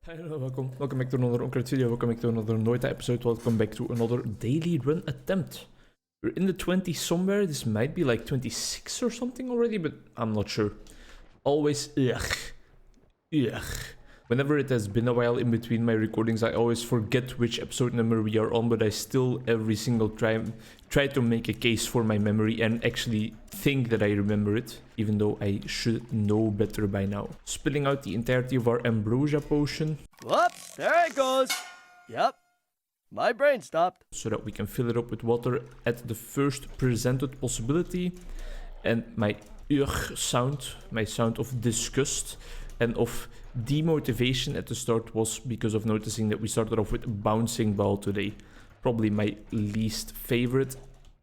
Hello, welcome back to another Onkruid video, welcome back to another Noita episode, welcome back to another daily run attempt. We're in the 20s somewhere, this might be like 26 or something already, but I'm not sure. Always, ugh. Whenever it has been a while in between my recordings, I always forget which episode number we are on, but I still every single time try to make a case for my memory and actually think that I remember it, even though I should know better by now. Spilling out the entirety of our ambrosia potion. Whoops, there it goes. Yep, my brain stopped. So that we can fill it up with water at the first presented possibility. And my ugh sound, my sound of disgust and of demotivation at the start was because of noticing that we started off with bouncing ball today. Probably my least favorite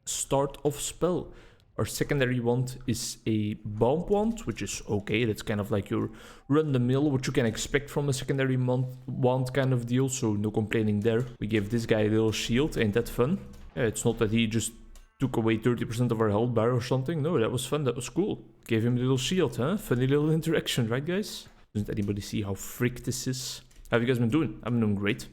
start of spell. Our secondary wand is a bomb wand, which is okay. That's kind of like your run-the-mill, what you can expect from a secondary wand kind of deal, so no complaining there. We gave this guy a little shield, ain't that fun? Yeah, it's not that he just took away 30% of our health bar or something. No, that was fun, that was cool. Gave him a little shield, huh? Funny little interaction, right guys? Doesn't anybody see how frick this is? How have you guys been doing? I'm doing great.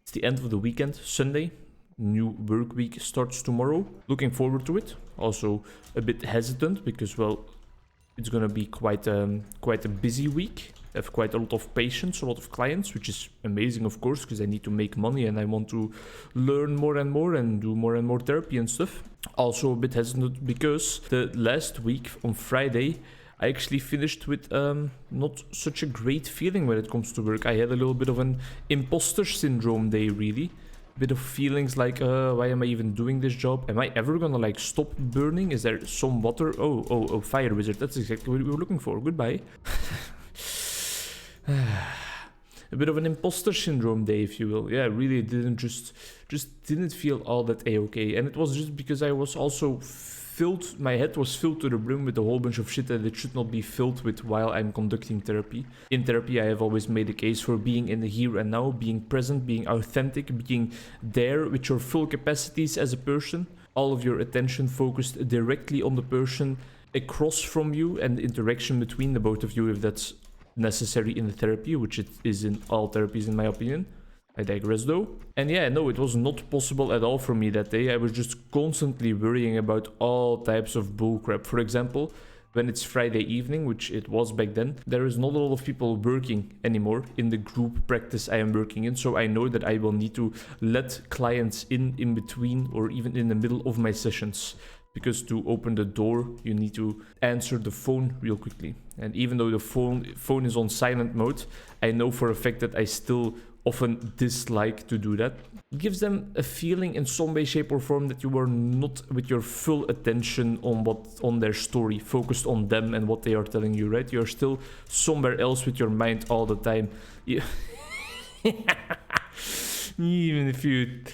It's the end of the weekend, Sunday. New work week starts tomorrow. Looking forward to it. Also a bit hesitant because, well, it's gonna be quite a busy week. I have quite a lot of patients, a lot of clients, which is amazing, of course, because I need to make money and I want to learn more and do more and more therapy and stuff. Also a bit hesitant because the last week on Friday, I actually finished with not such a great feeling when it comes to work. I had a little bit of an imposter syndrome day, really. A bit of feelings like, why am I even doing this job? Am I ever gonna like stop burning? Is there some water? Oh, fire wizard. That's exactly what we were looking for. Goodbye. A bit of an imposter syndrome day, if you will. Yeah, really didn't just didn't feel all that a-okay. And it was just because I was also filled, my head was filled to the brim with a whole bunch of shit that it should not be filled with while I'm conducting therapy. In therapy, I have always made a case for being in the here and now, being present, being authentic, being there with your full capacities as a person. All of your attention focused directly on the person across from you and the interaction between the both of you, if that's necessary in the therapy, which it is in all therapies in my opinion. I digress though. And yeah, no, it was not possible at all for me that day. I was just constantly worrying about all types of bullcrap. For example, when it's Friday evening, which it was back then, there is not a lot of people working anymore in the group practice I am working in. So I know that I will need to let clients in between or even in the middle of my sessions. Because to open the door, you need to answer the phone real quickly. And even though the phone is on silent mode, I know for a fact that I still often dislike to do that. It gives them a feeling in some way, shape or form that you are not with your full attention on their story, focused on them and what they are telling you, right? You're still somewhere else with your mind all the time. Yeah. Even if you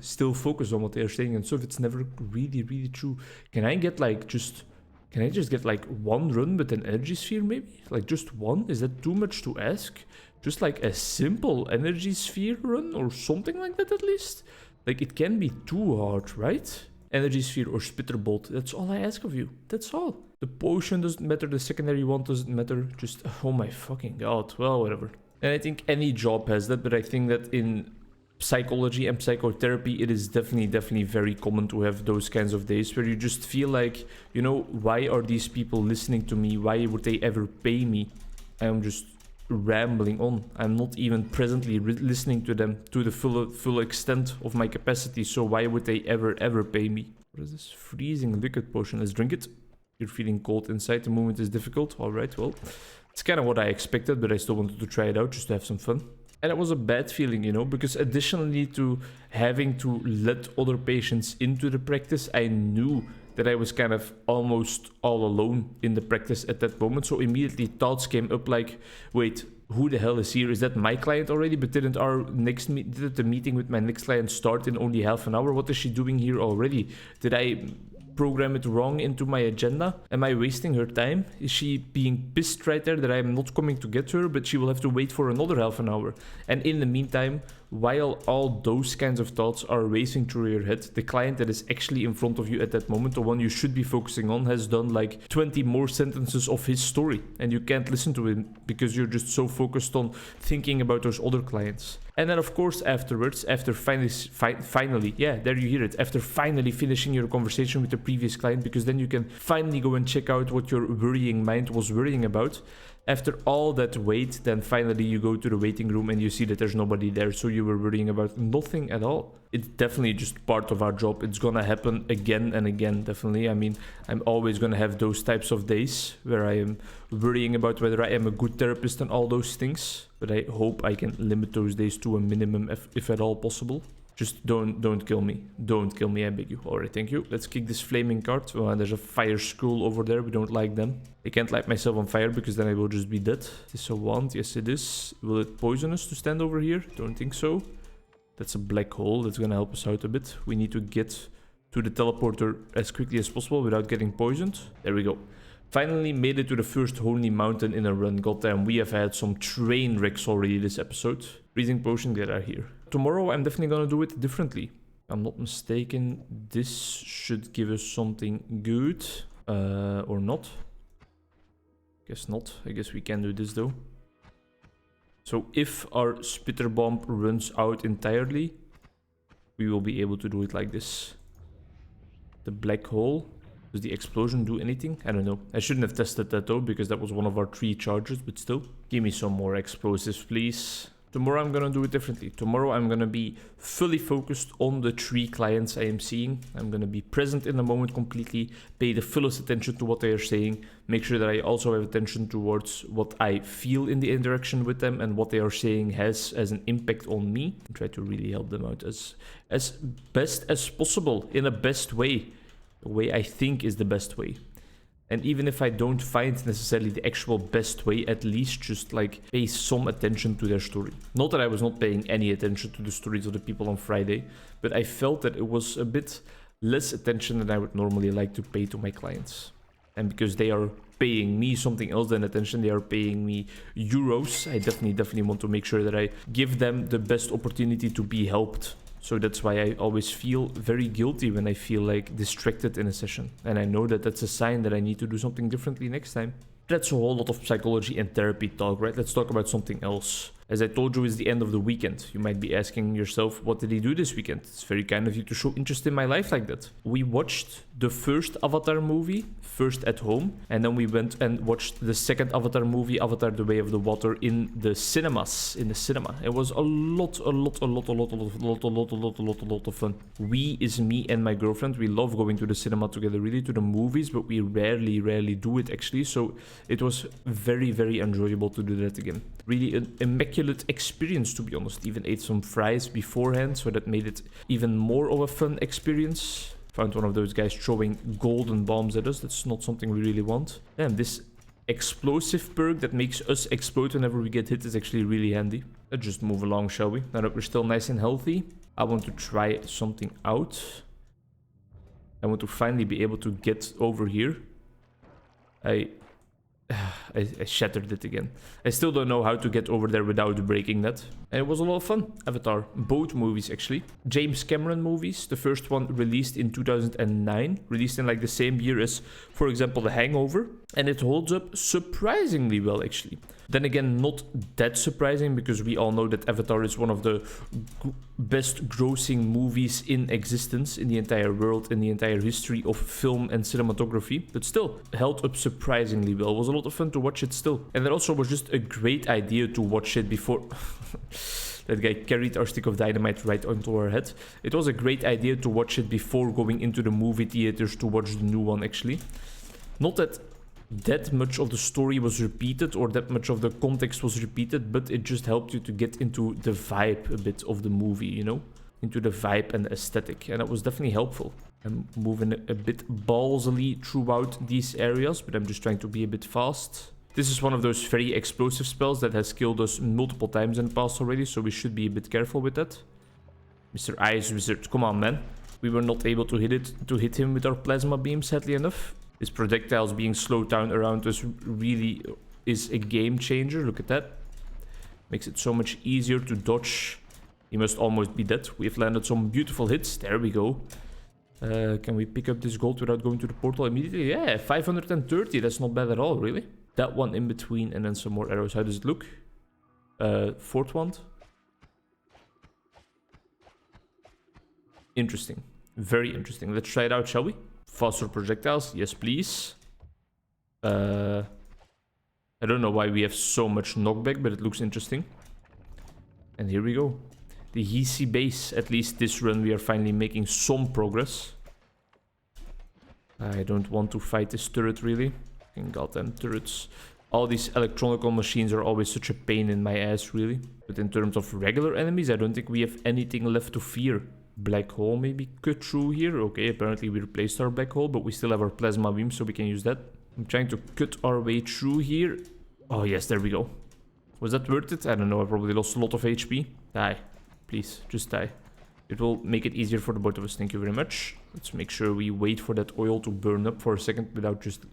still focus on what they are saying and stuff, it's never really true. Can I just get like one run with an energy sphere maybe? Like just one? Is that too much to ask? Just like a simple energy sphere run or something like that at least? Like it can be too hard, right? Energy sphere or spitter bolt, that's all I ask of you. That's all. The potion doesn't matter, the secondary one doesn't matter. Just, oh my fucking god. Well, whatever. And I think any job has that, but I think that in psychology and psychotherapy, it is definitely very common to have those kinds of days where you just feel like, you know, why are these people listening to me? Why would they ever pay me? I'm just rambling on. I'm not even presently listening to them to the full extent of my capacity, so why would they ever pay me? What is this? Freezing liquid potion. Let's drink it. You're feeling cold inside. The movement is difficult. All right, well, it's kind of what I expected, but I still wanted to try it out just to have some fun. And it was a bad feeling, you know, because additionally to having to let other patients into the practice, I knew that I was kind of almost all alone in the practice at that moment. So immediately thoughts came up like, wait, who the hell is here? Is that my client already? But didn't the meeting with my next client start in only half an hour? What is she doing here already? Did I program it wrong into my agenda? Am I wasting her time? Is she being pissed right there that I'm not coming to get her, but she will have to wait for another half an hour? And in the meantime, while all those kinds of thoughts are racing through your head, the client that is actually in front of you at that moment, the one you should be focusing on, has done like 20 more sentences of his story, and you can't listen to him because you're just so focused on thinking about those other clients. And then of course afterwards, after finally, yeah, there you hear it, after finally finishing your conversation with the previous client, because then you can finally go and check out what your worrying mind was worrying about. After all that wait, then finally you go to the waiting room and you see that there's nobody there, so you were worrying about nothing at all. It's definitely just part of our job. It's gonna happen again and again, definitely. I mean, I'm always gonna have those types of days where I am worrying about whether I am a good therapist and all those things, but I hope I can limit those days to a minimum if at all possible. Just don't kill me. Don't kill me, I beg you. Alright, thank you. Let's kick this flaming cart. Oh, and there's a fire skull over there. We don't like them. I can't light myself on fire because then I will just be dead. Is this a wand? Yes, it is. Will it poison us to stand over here? Don't think so. That's a black hole. That's gonna help us out a bit. We need to get to the teleporter as quickly as possible without getting poisoned. There we go. Finally made it to the first holy mountain in a run. Goddamn, we have had some train wrecks already this episode. Breathing potion, get out here. Tomorrow I'm definitely gonna do it differently. If I'm not mistaken, this should give us something good. Or not. Guess not. I guess we can do this though. So if our spitter bomb runs out entirely, we will be able to do it like this. The black hole. Does the explosion do anything? I don't know. I shouldn't have tested that though, because that was one of our 3 charges, but still. Give me some more explosives, please. Tomorrow I'm gonna do it differently. Tomorrow I'm gonna be fully focused on the 3 clients I am seeing. I'm gonna be present in the moment completely, pay the fullest attention to what they are saying, make sure that I also have attention towards what I feel in the interaction with them and what they are saying has as an impact on me, and try to really help them out as best as possible, in a best way. The way I think is the best way. And even if I don't find necessarily the actual best way, at least just like pay some attention to their story. Not that I was not paying any attention to the stories of the people on Friday, but I felt that it was a bit less attention than I would normally like to pay to my clients. And because they are paying me something else than attention, they are paying me euros, I definitely want to make sure that I give them the best opportunity to be helped. So that's why I always feel very guilty when I feel like distracted in a session. And I know that that's a sign that I need to do something differently next time. That's a whole lot of psychology and therapy talk, right? Let's talk about something else. As I told you, it's the end of the weekend. You might be asking yourself, what did he do this weekend? It's very kind of you to show interest in my life like that. We watched the first Avatar movie, first at home, and then we went and watched the second Avatar movie, Avatar: The Way of the Water, in the cinemas, in the cinema. It was a lot of fun. We is me and my girlfriend. We love going to the cinema together, really, to the movies, but we rarely do it actually. So it was very enjoyable to do that again. Really an immaculate experience, to be honest. Even ate some fries beforehand, so that made it even more of a fun experience. Found one of those guys throwing golden bombs at us. That's not something we really want. Damn, this explosive perk that makes us explode whenever we get hit is actually really handy. Let's just move along, shall we? Now that we're still nice and healthy, I want to try something out. I want to finally be able to get over here. I shattered it again. I still don't know how to get over there without breaking that. And it was a lot of fun. Avatar. Both movies, actually. James Cameron movies. The first one released in 2009. Released in like the same year as, for example, The Hangover. And it holds up surprisingly well, actually. Then again, not that surprising, because we all know that Avatar is one of the best grossing movies in existence in the entire world, in the entire history of film and cinematography. But still, held up surprisingly well. It was a lot of fun to watch it still. And it also was just a great idea to watch it before... That guy carried our stick of dynamite right onto our head. It was a great idea to watch it before going into the movie theaters to watch the new one, actually. Not that much of the story was repeated or that much of the context was repeated, but it just helped you to get into the vibe a bit of the movie, you know? Into the vibe and the aesthetic, and that was definitely helpful. I'm moving a bit ballsily throughout these areas, but I'm just trying to be a bit fast. This is one of those very explosive spells that has killed us multiple times in the past already, so we should be a bit careful with that. Mr. Ice Wizard, come on, man. We were not able to hit him with our plasma beam, sadly enough. His projectiles being slowed down around us really is a game changer. Look at that. Makes it so much easier to dodge. He must almost be dead. We've landed some beautiful hits. There we go. Can we pick up this gold without going to the portal immediately? Yeah, 530. That's not bad at all, really. That one in between and then some more arrows. How does it look? Fourth wand. Interesting. Very interesting. Let's try it out, shall we? Faster projectiles. Yes, please. I don't know why we have so much knockback, but it looks interesting. And here we go. The Hisi base. At least this run we are finally making some progress. I don't want to fight this turret, really. Fucking goddamn turrets. All these electronical machines are always such a pain in my ass, really. But in terms of regular enemies, I don't think we have anything left to fear. Black hole maybe cut through here. Okay, apparently we replaced our black hole, but we still have our plasma beam, so we can use that. I'm trying to cut our way through here. Oh yes, there we go. Was that worth it? I don't know, I probably lost a lot of HP. Die. Please, just die. It will make it easier for the both of us. Thank you very much. Let's make sure we wait for that oil to burn up for a second without just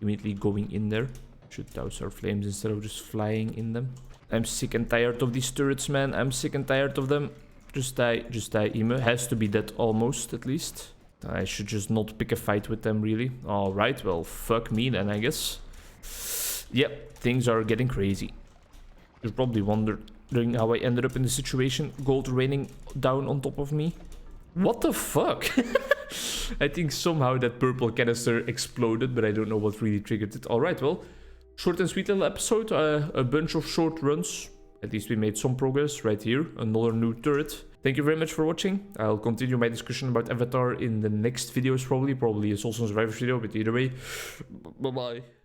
immediately going in there. Should douse our flames instead of just flying in them. I'm sick and tired of these turrets, man. I'm sick and tired of them. Just die, just die. Ema has to be dead almost, at least. I should just not pick a fight with them, really. Alright, well, fuck me then, I guess. Yep, things are getting crazy. You're probably wondering how I ended up in this situation. Gold raining down on top of me. What the fuck? I think somehow that purple canister exploded, but I don't know what really triggered it. Alright, well, short and sweet little episode. A bunch of short runs. At least we made some progress right here. Another new turret. Thank you very much for watching. I'll continue my discussion about Avatar in the next videos probably. Probably a Soul Stone Survivors video, but either way, bye-bye.